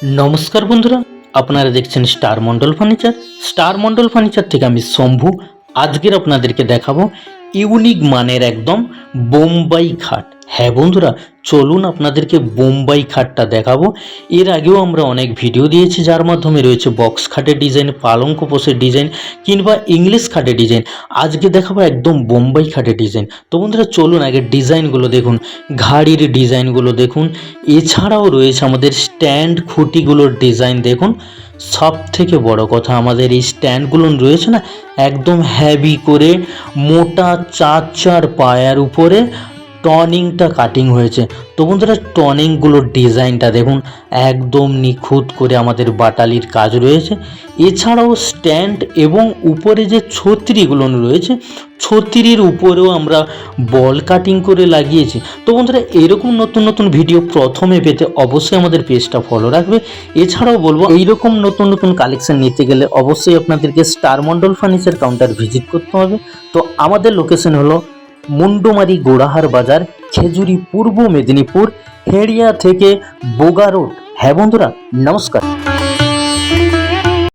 नमस्कार बंधुरा আপনারা দেখছেন star Mondal furniture. Star Mondal furniture থেকে আমি শম্ভু। আজকের আপনাদেরকে দেখাবো ইউনিক মানের একদম বোম্বাই খাট। হ্যাঁ বন্ধুরা, চলুন আপনাদেরকে বোম্বাই খাটটা দেখাবো। এর আগেও আমরা অনেক ভিডিও দিয়েছি যার মাধ্যমে রয়েছে বক্স খাটের ডিজাইন, পালঙ্ক পোষের ডিজাইন কিংবা ইংলিশ খাটের ডিজাইন। আজকে দেখাবো একদম বোম্বাই খাটের ডিজাইন। তো বন্ধুরা চলুন আগে ডিজাইনগুলো দেখুন, ঘাড়ির ডিজাইনগুলো দেখুন। এছাড়াও রয়েছে আমাদের স্ট্যান্ড খুঁটিগুলোর ডিজাইন দেখুন। সব থেকে বড় কথা, আমাদের এই স্ট্যান্ডগুলো রয়েছে না, একদম হেভি করে মোটা চার চার পায়ার উপরে টনিংটা কাটিং হয়েছে। তো বন্ধুরা টনিংগুলোর ডিজাইনটা দেখুন, একদম নিখুঁত করে আমাদের বাটালির কাজ রয়েছে। এছাড়াও স্ট্যান্ড এবং উপরে যে ছত্রিগুলো রয়েছে, ছত্রির উপরেও আমরা বল কাটিং করে লাগিয়েছি। তো বন্ধুরা এরকম নতুন নতুন ভিডিও প্রথমে পেতে অবশ্যই আমাদের পেজটা ফলো রাখবে। এছাড়াও বলবো, এইরকম নতুন নতুন কালেকশন নিতে গেলে অবশ্যই আপনাদেরকে star Mondal furniture counter visit করতে হবে। তো আমাদের লোকেশন হলো মুন্ডুমারি গোড়াহার বাজার, খেজুরি, পূর্ব মেদিনীপুর, হেড়িয়া থেকে বোগা রোড। হ্যাঁ বন্ধুরা, নমস্কার।